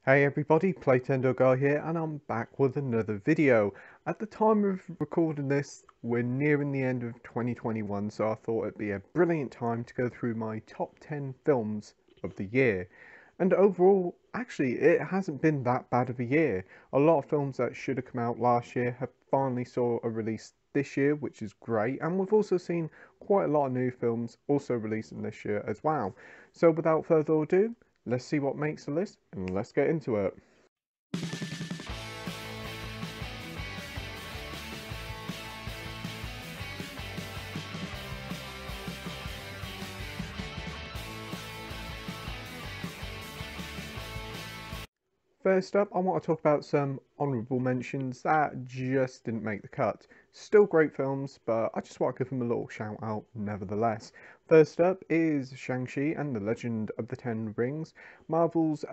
Hey everybody, Playtendoguy here, and I'm back with another video. At the time of recording this, we're nearing the end of 2021, so I thought it'd be a brilliant time to go through my top 10 films of the year. And overall, actually, it hasn't been that bad of a year. A lot of films that should have come out last year have finally saw a release this year, which is great, and we've also seen quite a lot of new films also releasing this year as well. So without further ado, let's see what makes the list and let's get into it. First up, I want to talk about some honourable mentions that just didn't make the cut. Still great films, but I just want to give them a little shout out nevertheless. First up is Shang-Chi and the Legend of the Ten Rings, Marvel's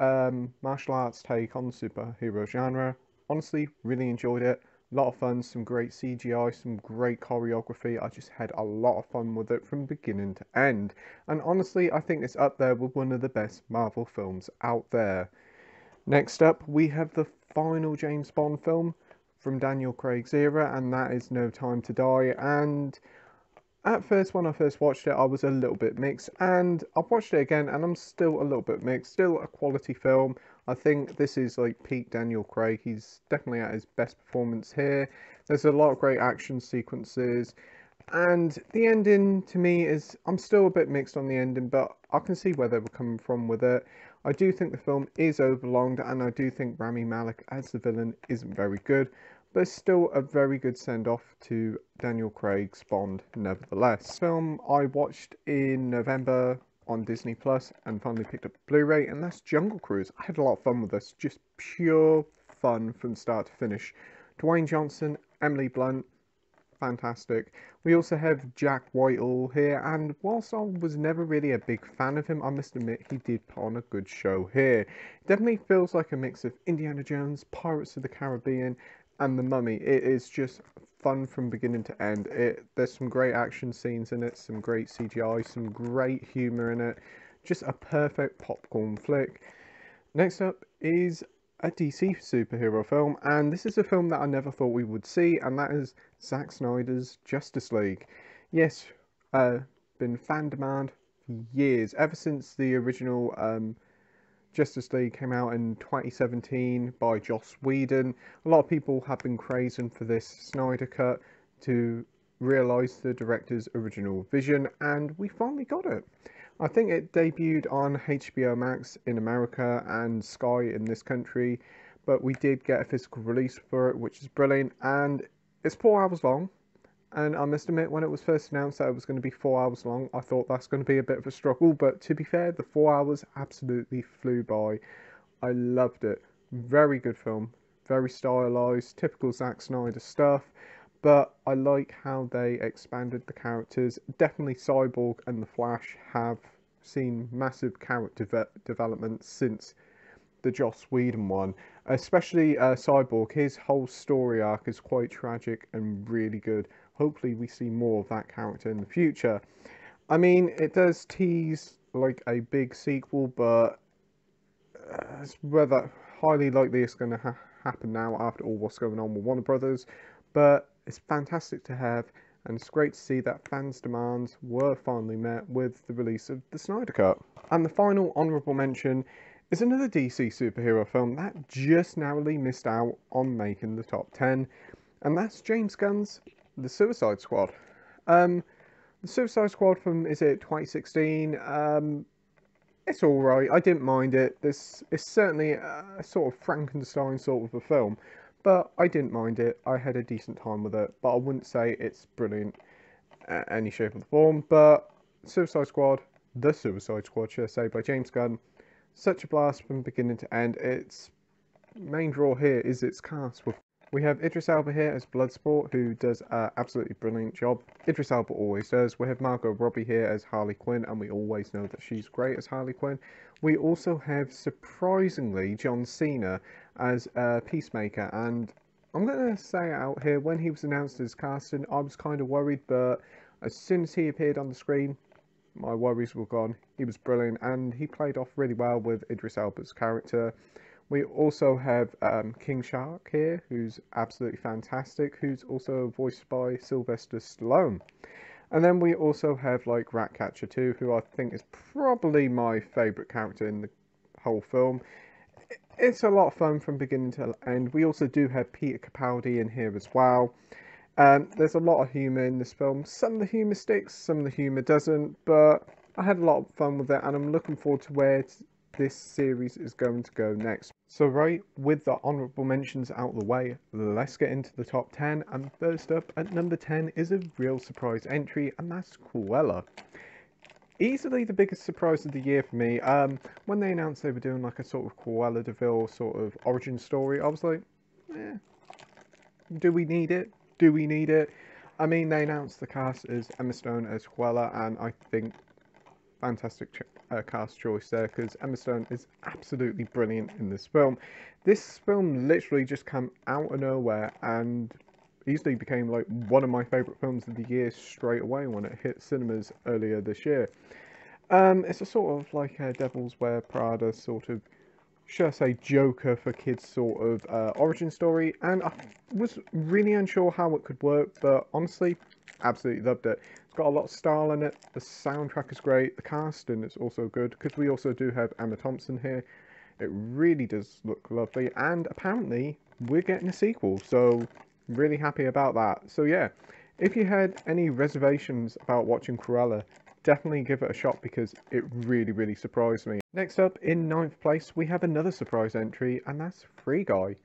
martial arts take on the superhero genre. Honestly, really enjoyed it. A lot of fun, some great CGI, some great choreography. I just had a lot of fun with it from beginning to end. And honestly, I think it's up there with one of the best Marvel films out there. Next up, we have the final James Bond film from Daniel Craig's era, and that is No Time to Die. And at first, when I first watched it, I was a little bit mixed, and I've watched it again, and I'm still a little bit mixed. Still a quality film. I think this is like peak Daniel Craig. He's definitely at his best performance here. There's a lot of great action sequences. And the ending to me is, I'm still a bit mixed on the ending, but I can see where they were coming from with it. I do think the film is overlonged, and I do think Rami Malek as the villain isn't very good, but it's still a very good send off to Daniel Craig's Bond, nevertheless. Film I watched in November on Disney Plus and finally picked up Blu-ray, and that's Jungle Cruise. I had a lot of fun with this, just pure fun from start to finish. Dwayne Johnson, Emily Blunt, fantastic. We also have Jack Whitehall here, and whilst I was never really a big fan of him, I must admit he did put on a good show here. It definitely feels like a mix of Indiana Jones, Pirates of the Caribbean, and The Mummy. It is just fun from beginning to end. There's some great action scenes in it, some great CGI, some great humour in it. Just a perfect popcorn flick. Next up is a DC superhero film, and this is a film that I never thought we would see, and that is Zack Snyder's Justice League. Yes, been fan demand for years, ever since the original Justice League came out in 2017 by Joss Whedon. A lot of people have been crazing for this Snyder cut to realise the director's original vision, and we finally got it. I think it debuted on HBO Max in America and Sky in this country, but we did get a physical release for it, which is brilliant, and it's 4 hours long. And I must admit, when it was first announced that it was going to be 4 hours long, I thought that's going to be a bit of a struggle, but to be fair, the 4 hours absolutely flew by. I loved it. Very good film, very stylized, typical Zack Snyder stuff, but I like how they expanded the characters. Definitely Cyborg and the Flash have seen massive character development since the Joss Whedon one, especially Cyborg. His whole story arc is quite tragic and really good. Hopefully we see more of that character in the future. I mean, it does tease like a big sequel, but it's rather highly likely it's going to happen now after all what's going on with Warner Brothers. But it's fantastic to have, and it's great to see that fans' demands were finally met with the release of the Snyder Cut. And the final honourable mention is another DC superhero film that just narrowly missed out on making the top 10, and that's James Gunn's The Suicide Squad. The Suicide Squad from, is it 2016? It's alright, I didn't mind it. This is certainly a sort of Frankenstein sort of a film, but I didn't mind it. I had a decent time with it, but I wouldn't say it's brilliant at any shape or form. But Suicide Squad, The Suicide Squad, should I say, by James Gunn, such a blast from beginning to end. Its main draw here is its cast. We have Idris Elba here as Bloodsport, who does an absolutely brilliant job. Idris Elba always does. We have Margot Robbie here as Harley Quinn, and we always know that she's great as Harley Quinn. We also have, surprisingly, John Cena as Peacemaker, and I'm going to say it out here, when he was announced as casting, I was kind of worried, but as soon as he appeared on the screen, my worries were gone. He was brilliant, and he played off really well with Idris Elba's character. We also have King Shark here, who's absolutely fantastic, who's also voiced by Sylvester Stallone. And then we also have like Ratcatcher 2, who I think is probably my favourite character in the whole film. It's a lot of fun from beginning to end. We also do have Peter Capaldi in here as well. There's a lot of humour in this film. Some of the humour sticks, some of the humour doesn't, but I had a lot of fun with it, and I'm looking forward to where this series is going to go next. So right, with the honourable mentions out of the way, let's get into the top 10, and first up at number 10 is a real surprise entry, and that's Cruella. Easily the biggest surprise of the year for me. When they announced they were doing like a sort of Cruella de Vil sort of origin story, I was like, eh, do we need it? Do we need it? I mean, they announced the cast as Emma Stone as Cruella, and I think fantastic cast choice there, because Emma Stone is absolutely brilliant in this film. This film literally just came out of nowhere and easily became like one of my favourite films of the year straight away when it hit cinemas earlier this year. It's a sort of like a Devil's Wear Prada sort of, should I say, Joker for kids sort of origin story, and I was really unsure how it could work, but honestly, absolutely loved it. It's got a lot of style in it, the soundtrack is great, the casting is also good, because we also do have Emma Thompson here. It really does look lovely, and apparently we're getting a sequel, so really happy about that. So yeah, if you had any reservations about watching Cruella, definitely give it a shot, because it really surprised me. Next up, in 9th place, we have another surprise entry, and that's Free Guy.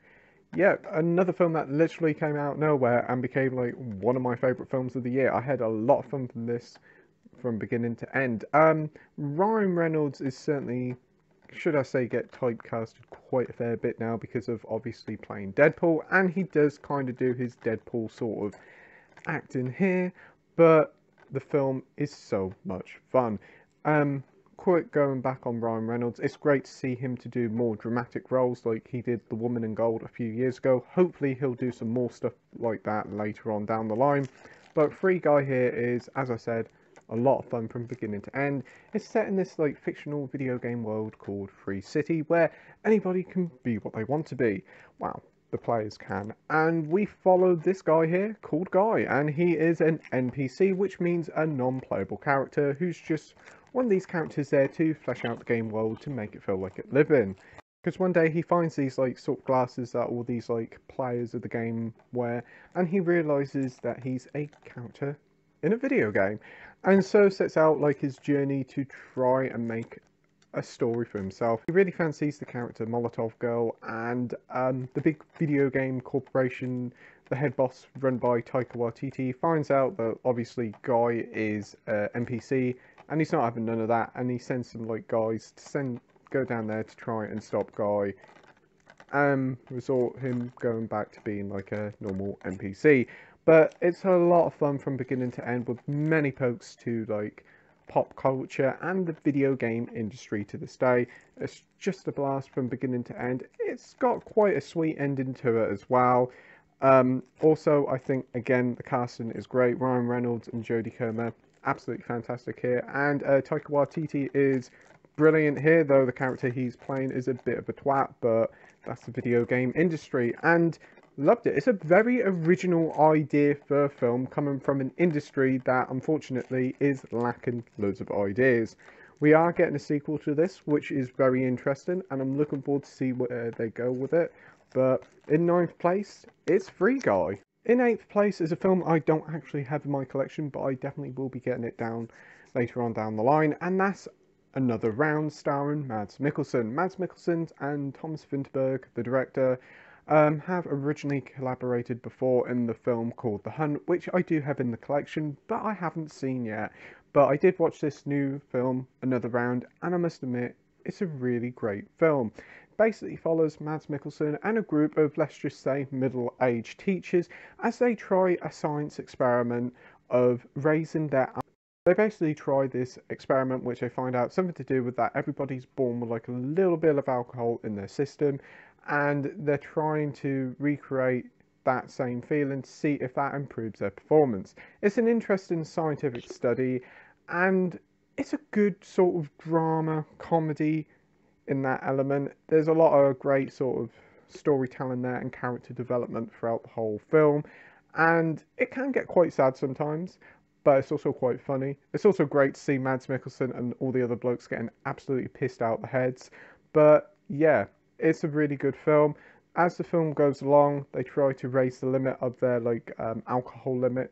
Yeah, another film that literally came out of nowhere and became like one of my favourite films of the year. I had a lot of fun from this from beginning to end. Ryan Reynolds is certainly, should I say, get typecasted quite a fair bit now because of obviously playing Deadpool, and he does kind of do his Deadpool sort of acting here, but the film is so much fun. Quick going back on Ryan Reynolds, it's great to see him to do more dramatic roles like he did The Woman in Gold a few years ago. Hopefully he'll do some more stuff like that later on down the line. But Free Guy here is, as I said, a lot of fun from beginning to end. It's set in this like fictional video game world called Free City, where anybody can be what they want to be. Wow, the players can. And we follow this guy here called Guy, and he is an NPC, which means a non-playable character who's just one of these characters there to flesh out the game world to make it feel like it live in. Because one day he finds these like sort of glasses that all these like players of the game wear, and he realizes that he's a character in a video game, and so sets out like his journey to try and make a story for himself. He really fancies the character Molotov Girl, and the big video game corporation, the head boss run by Taika Waititi, finds out that obviously Guy is NPC, and he's not having none of that, and he sends some like guys to go down there to try and stop Guy, result him going back to being like a normal NPC. But it's a lot of fun from beginning to end, with many pokes to like pop culture and the video game industry to this day. It's just a blast from beginning to end. It's got quite a sweet ending to it as well. Also, I think again the casting is great. Ryan Reynolds and Jodie Comer, absolutely fantastic here, and Taika Waititi is brilliant here, though the character he's playing is a bit of a twat, but that's the video game industry, and loved it. It's a very original idea for a film coming from an industry that unfortunately is lacking loads of ideas. We are getting a sequel to this, which is very interesting, and I'm looking forward to see where they go with it. But in 9th place, it's Free Guy. In 8th place is a film I don't actually have in my collection, but I definitely will be getting it down later on down the line, and that's Another Round, starring Mads Mikkelsen. Mads Mikkelsen and Thomas Vinterberg, the director, have originally collaborated before in the film called The Hunt, which I do have in the collection, but I haven't seen yet. But I did watch this new film, Another Round, and I must admit, it's a really great film. Basically follows Mads Mikkelsen and a group of, let's just say, middle-aged teachers as they try a science experiment of raising their... They basically try this experiment which they find out something to do with that everybody's born with like a little bit of alcohol in their system, and they're trying to recreate that same feeling to see if that improves their performance. It's an interesting scientific study, and it's a good sort of drama, comedy. in that element. There's a lot of great sort of storytelling there and character development throughout the whole film, and it can get quite sad sometimes, but it's also quite funny. It's also great to see Mads Mikkelsen and all the other blokes getting absolutely pissed out the heads. But yeah, it's a really good film. As the film goes along, they try to raise the limit of their alcohol limit,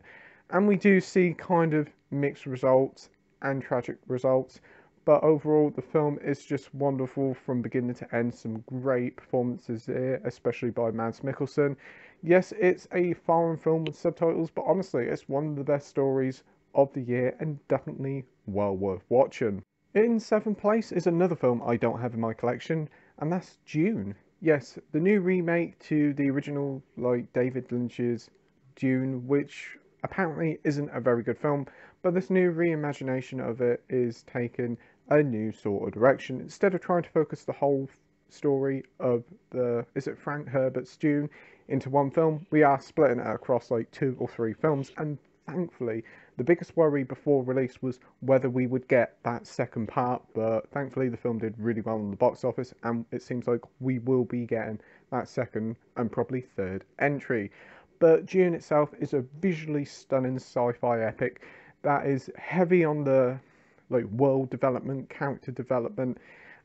and we do see kind of mixed results and tragic results. But overall, the film is just wonderful from beginning to end. Some great performances here, especially by Mads Mikkelsen. Yes, it's a foreign film with subtitles, but honestly, it's one of the best stories of the year and definitely well worth watching. In seventh place is another film I don't have in my collection, and that's Dune. Yes, the new remake to the original, David Lynch's Dune, which apparently isn't a very good film, but this new reimagination of it is taking a new sort of direction. Instead of trying to focus the whole story of is it Frank Herbert's Dune into one film, we are splitting it across 2 or 3 films, and thankfully, the biggest worry before release was whether we would get that second part, but thankfully the film did really well in the box office, and it seems like we will be getting that second and probably third entry. But Dune itself is a visually stunning sci-fi epic that is heavy on the world development, character development,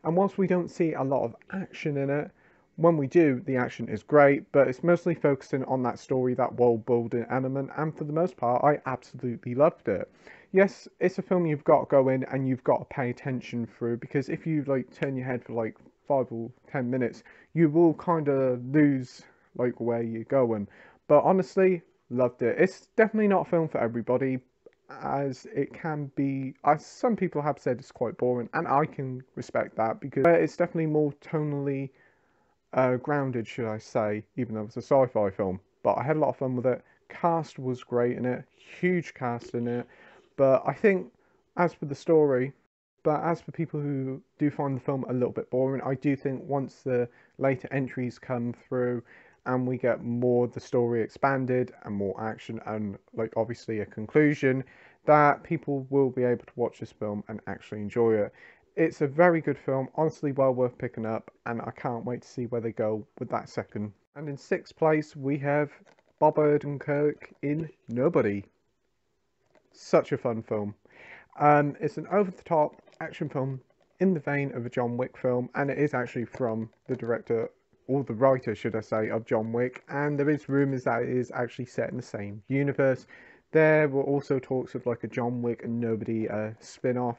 and whilst we don't see a lot of action in it, when we do, the action is great, but it's mostly focusing on that story, that world building element, and for the most part, I absolutely loved it. Yes, it's a film you've got to go in and you've got to pay attention through, because if you turn your head for 5 or 10 minutes, you will kind of lose where you're going. But honestly, loved it. It's definitely not a film for everybody, as it can be, as some people have said, it's quite boring, and I can respect that because it's definitely more tonally grounded, should I say, even though it's a sci-fi film. But I had a lot of fun with it. Cast was great in it, huge cast in it. But I think, as for the story, but as for people who do find the film a little bit boring, I do think once the later entries come through and we get more of the story expanded and more action and obviously a conclusion, that people will be able to watch this film and actually enjoy it. It's a very good film, honestly well worth picking up, and I can't wait to see where they go with that second. And in sixth place we have Bob Odenkirk in Nobody. Such a fun film. It's an over-the-top action film in the vein of a John Wick film, and it is actually from the director, or the writer should I say, of John Wick, and there is rumours that it is actually set in the same universe. There were also talks of a John Wick and Nobody spin-off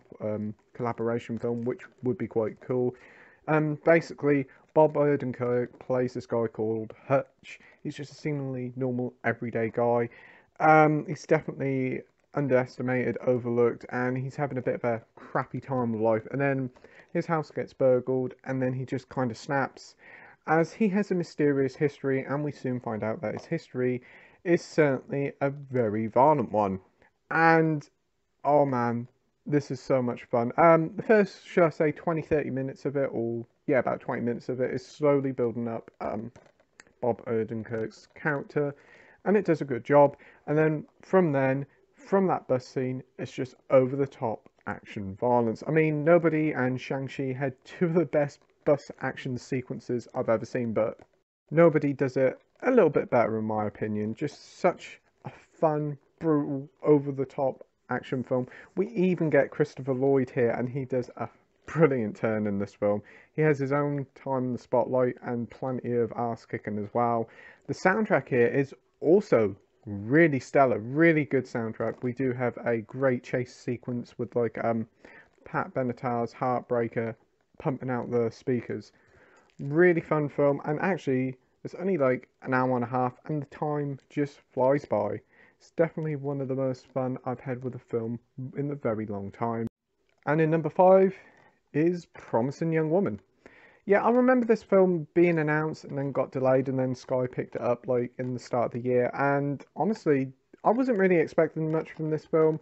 collaboration film, which would be quite cool. Basically, Bob Odenkirk plays this guy called Hutch. He's just a seemingly normal, everyday guy. He's definitely underestimated, overlooked, and he's having a bit of a crappy time of life. And then his house gets burgled, and then he just kind of snaps, as he has a mysterious history, and we soon find out that his history is certainly a very violent one. And oh man, this is so much fun. The first, should I say, 20-30 minutes of it, or yeah, about 20 minutes of it, is slowly building up Bob Odenkirk's character, and it does a good job. And then from that bus scene, it's just over the top action violence. I mean, Nobody and Shang-Chi had two of the best bus action sequences I've ever seen, but Nobody does it a little bit better in my opinion. Just such a fun, brutal, over the top action film. We even get Christopher Lloyd here, and he does a brilliant turn in this film. He has his own time in the spotlight and plenty of ass kicking as well. The soundtrack here is also really stellar, really good soundtrack. We do have a great chase sequence with Pat Benatar's Heartbreaker pumping out the speakers. Really fun film, and actually it's only an hour and a half, and the time just flies by. It's definitely one of the most fun I've had with a film in a very long time. And in number 5 is Promising Young Woman. Yeah, I remember this film being announced and then got delayed, and then Sky picked it up in the start of the year, and honestly, I wasn't really expecting much from this film,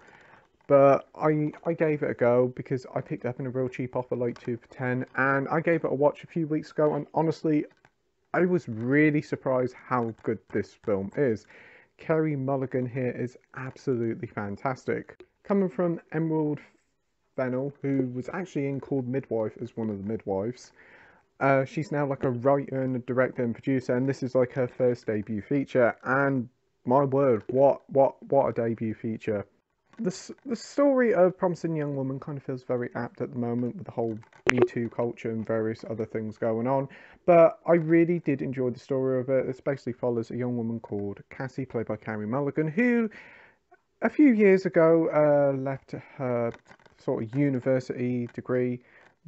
but I gave it a go because I picked it up in a real cheap offer, 2 for 10, and I gave it a watch a few weeks ago, and honestly, I was really surprised how good this film is. Carey Mulligan here is absolutely fantastic. Coming from Emerald Fennell, who was actually in Called Midwife as one of the midwives. She's now like a writer and a director and producer, and this is like her first debut feature. And my word, what a debut feature! The story of Promising Young Woman kind of feels very apt at the moment with the whole Me Too culture and various other things going on. But I really did enjoy the story of it. It basically follows a young woman called Cassie, played by Carey Mulligan, who a few years ago left her sort of university degree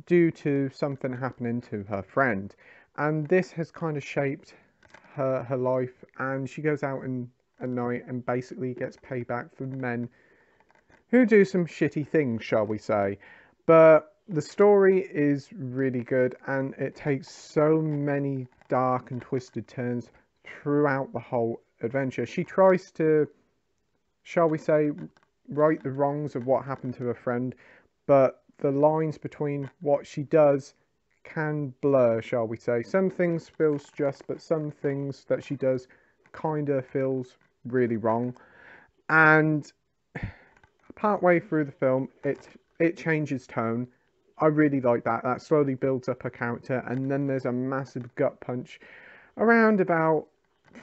due to something happening to her friend. And this has kind of shaped her life, and she goes out in a night and basically gets payback for men who do some shitty things, shall we say. But the story is really good, and it takes so many dark and twisted turns throughout the whole adventure. She tries to, shall we say, right the wrongs of what happened to her friend, but the lines between what she does can blur, shall we say. Some things feels just, but some things that she does kind of feels really wrong. And partway through the film, it changes tone. I really like that. That slowly builds up her character, and then there's a massive gut punch around about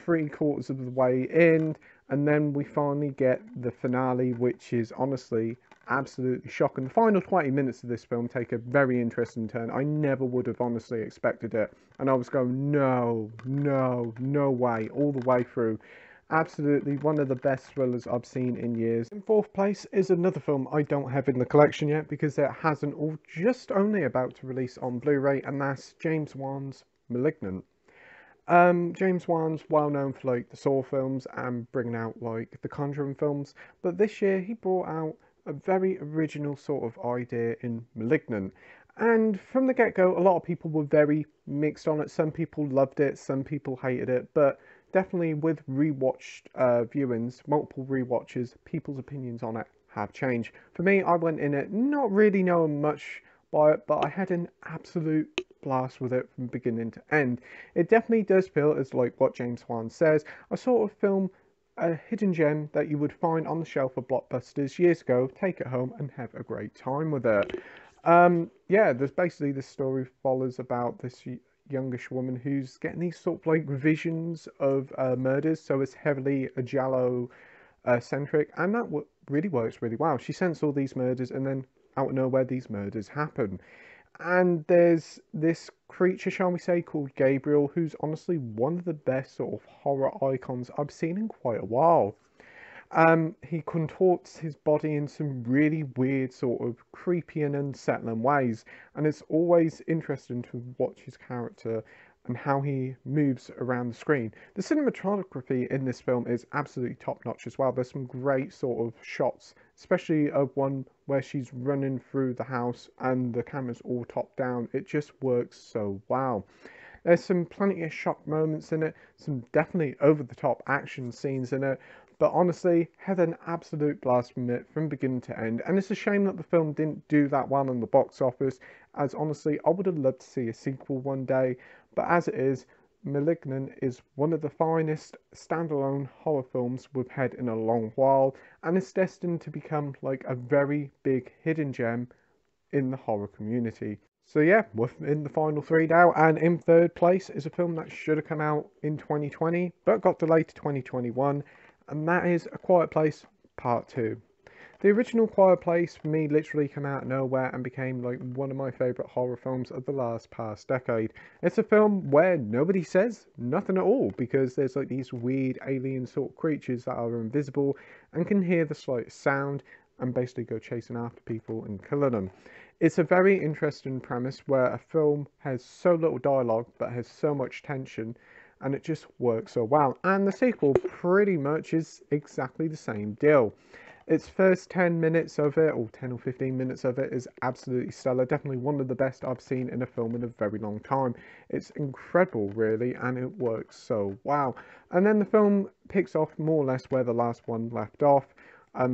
3/4 of the way in, and then we finally get the finale, which is honestly absolutely shocking. The final 20 minutes of this film take a very interesting turn. I never would have honestly expected it, and I was going, no, no, no way, all the way through. Absolutely one of the best thrillers I've seen in years. In fourth place is another film I don't have in the collection yet because it hasn't, or just only about to release on Blu-ray, and that's James Wan's Malignant. James Wan's well known for like the Saw films and bringing out like the Conjuring films, but this year he brought out a very original sort of idea in Malignant. And from the get-go, a lot of people were very mixed on it. Some people loved it, some people hated it, but definitely with rewatched viewings, multiple rewatches, people's opinions on it have changed. For me, I went in it not really knowing much by it, but I had an absolute blast with it from beginning to end. It definitely does feel as like what James Wan says, a sort of film, a hidden gem that you would find on the shelf of blockbusters years ago, take it home and have a great time with it. Yeah, there's basically this story follows about this youngish woman who's getting these sort of like visions of murders, so it's heavily a Giallo centric, and that really works really well. She senses all these murders, and then out of nowhere these murders happen. And there's this creature, shall we say, called Gabriel, who's honestly one of the best sort of horror icons I've seen in quite a while. He contorts his body in some really weird, sort of creepy and unsettling ways, and it's always interesting to watch his character and how he moves around the screen. The cinematography in this film is absolutely top notch as well. There's some great sort of shots, especially of one where she's running through the house and the camera's all top down. It just works so well. There's some plenty of shock moments in it, some definitely over the top action scenes in it, but honestly, had an absolute blast from it from beginning to end. And it's a shame that the film didn't do that well in the box office, as honestly, I would have loved to see a sequel one day. But as it is, Malignant is one of the finest standalone horror films we've had in a long while, and it's destined to become like a very big hidden gem in the horror community. So yeah, we're in the final three now, and in third place is a film that should have come out in 2020, but got delayed to 2021, and that is A Quiet Place Part 2. The original Quiet Place for me literally came out of nowhere and became like one of my favourite horror films of the past decade. It's a film where nobody says nothing at all because there's like these weird alien sort of creatures that are invisible and can hear the slightest sound and basically go chasing after people and killing them. It's a very interesting premise where a film has so little dialogue but has so much tension, and it just works so well. And the sequel pretty much is exactly the same deal. Its first 10 minutes of it, or 10 or 15 minutes of it, is absolutely stellar. Definitely one of the best I've seen in a film in a very long time. It's incredible, really, and it works so well. And then the film picks off more or less where the last one left off,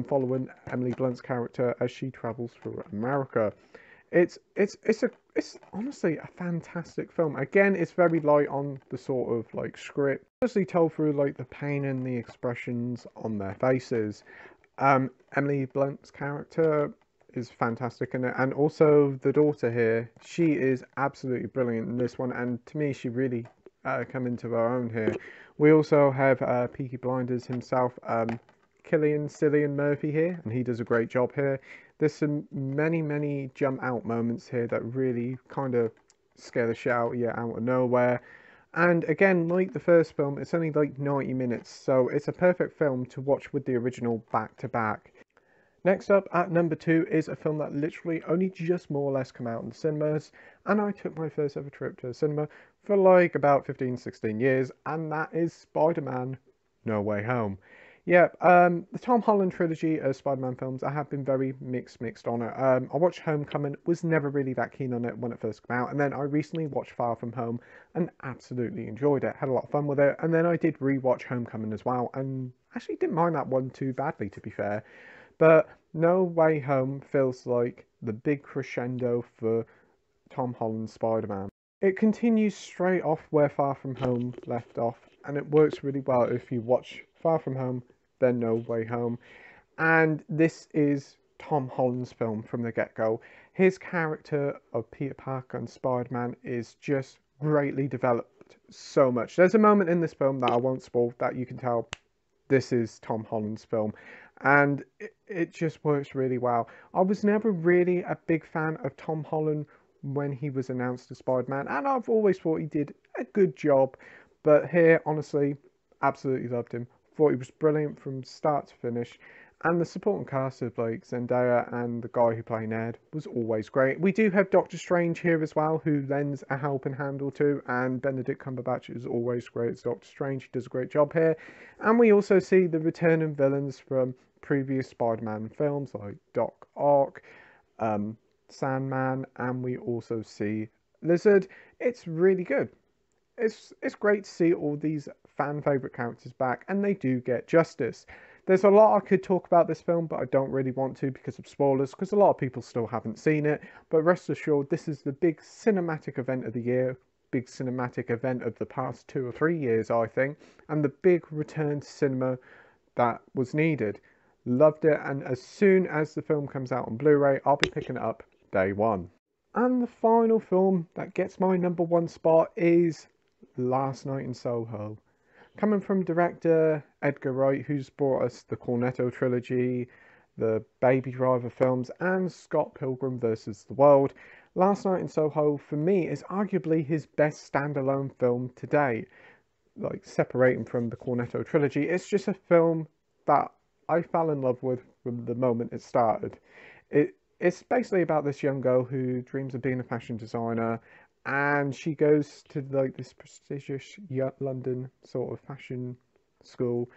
following Emily Blunt's character as she travels through America. It's honestly a fantastic film. Again, it's very light on the sort of like script, mostly told through like the pain and the expressions on their faces. Emily Blunt's character is fantastic in it, and also the daughter here, she is absolutely brilliant in this one, and to me she really come into her own here. We also have Peaky Blinders himself, Cillian Murphy here, and he does a great job here. There's some many jump out moments here that really kind of scare the shit out of you out of nowhere. And again, like the first film, it's only like 90 minutes, so it's a perfect film to watch with the original back to back. Next up at number 2 is a film that literally only just more or less come out in the cinemas, and I took my first ever trip to a cinema for like about 15-16 years, and that is Spider-Man No Way Home. Yeah, the Tom Holland trilogy of Spider-Man films, I have been very mixed on it. I watched Homecoming, was never really that keen on it when it first came out, and then I recently watched Far From Home and absolutely enjoyed it, had a lot of fun with it, and then I did re-watch Homecoming as well, and actually didn't mind that one too badly, to be fair. But No Way Home feels like the big crescendo for Tom Holland's Spider-Man. It continues straight off where Far From Home left off, and it works really well if you watch Far From Home, then No Way Home. And this is Tom Holland's film from the get-go. His character of Peter Parker and Spider-Man is just greatly developed so much. There's a moment in this film that I won't spoil that you can tell this is Tom Holland's film, and it just works really well. I was never really a big fan of Tom Holland when he was announced as Spider-Man, and I've always thought he did a good job, but here, honestly, absolutely loved him. Thought he was brilliant from start to finish, and the supporting cast of like Zendaya and the guy who played Ned was always great. We do have Doctor Strange here as well, who lends a helping hand or two, and Benedict Cumberbatch is always great as Doctor Strange. He does a great job here. And we also see the returning villains from previous Spider-Man films like Doc Ock, Sandman, and we also see Lizard. It's really good. It's great to see all these fan favourite characters back, and they do get justice. There's a lot I could talk about this film, but I don't really want to because of spoilers, because a lot of people still haven't seen it. But rest assured, this is the big cinematic event of the year, big cinematic event of the past 2 or 3 years, I think, and the big return to cinema that was needed. Loved it, and as soon as the film comes out on Blu-ray, I'll be picking it up day one. And the final film that gets my number 1 spot is Last Night in Soho. Coming from director Edgar Wright, who's brought us the Cornetto trilogy, the Baby Driver films, and Scott Pilgrim vs. the World, Last Night in Soho, for me, is arguably his best standalone film to date. Like, separating from the Cornetto trilogy, it's just a film that I fell in love with from the moment it started. It's basically about this young girl who dreams of being a fashion designer, and she goes to like this prestigious London sort of fashion school,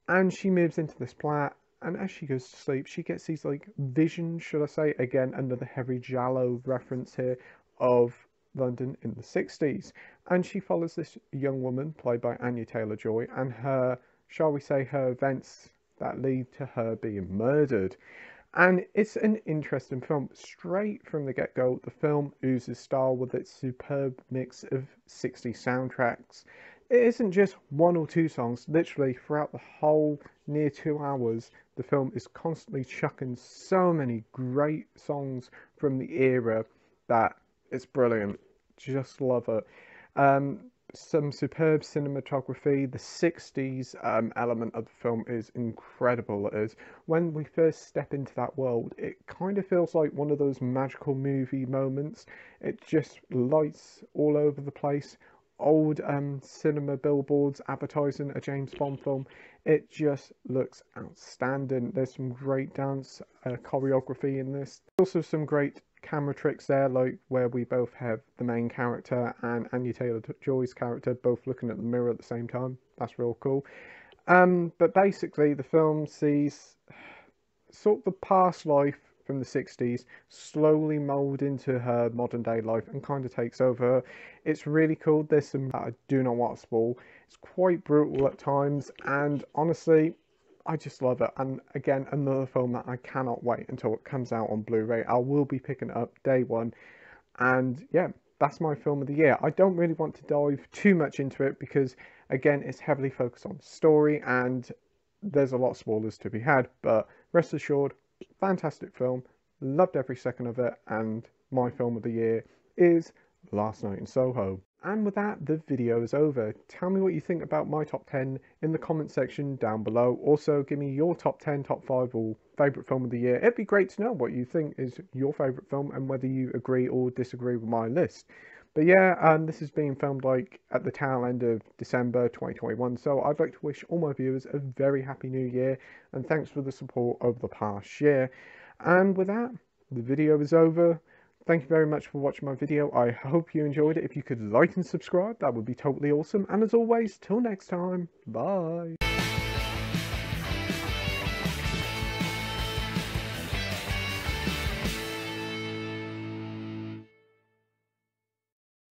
and she moves into this flat, and as she goes to sleep she gets these like visions, should I say, again another heavy giallo reference here, of London in the 60s, and she follows this young woman played by Anya Taylor-Joy and her, shall we say, her events that lead to her being murdered. And it's an interesting film. Straight from the get-go, the film oozes style with its superb mix of 60s soundtracks. It isn't just 1 or 2 songs. Literally, throughout the whole near 2 hours, the film is constantly chucking so many great songs from the era that it's brilliant. Just love it. Some superb cinematography. The 60s element of the film is incredible. It is. When we first step into that world, it kind of feels like one of those magical movie moments. It just lights all over the place. Old cinema billboards advertising a James Bond film. It just looks outstanding. There's some great dance choreography in this. Also some great camera tricks there, like where we both have the main character and Anya Taylor-Joy's character both looking at the mirror at the same time. That's real cool. But basically the film sees sort of the past life from the 60s slowly mould into her modern day life and kind of takes over. It's really cool. There's some that I do not want to spoil. It's quite brutal at times, and honestly I just love it. And again, another film that I cannot wait until it comes out on Blu-ray. I will be picking it up day one. And yeah, that's my film of the year. I don't really want to dive too much into it because, again, it's heavily focused on story and there's a lot of spoilers to be had. But rest assured, fantastic film. loved every second of it, and my film of the year is Last Night in Soho. And with that, the video is over. Tell me what you think about my top 10 in the comment section down below. Also, give me your top 10, top 5, or favourite film of the year. It'd be great to know what you think is your favourite film and whether you agree or disagree with my list. But yeah, this is being filmed like at the tail end of December 2021, so I'd like to wish all my viewers a very happy new year, and thanks for the support over the past year. And with that, the video is over. Thank you very much for watching my video. I hope you enjoyed it. If you could like and subscribe, that would be totally awesome. And as always, till next time, bye.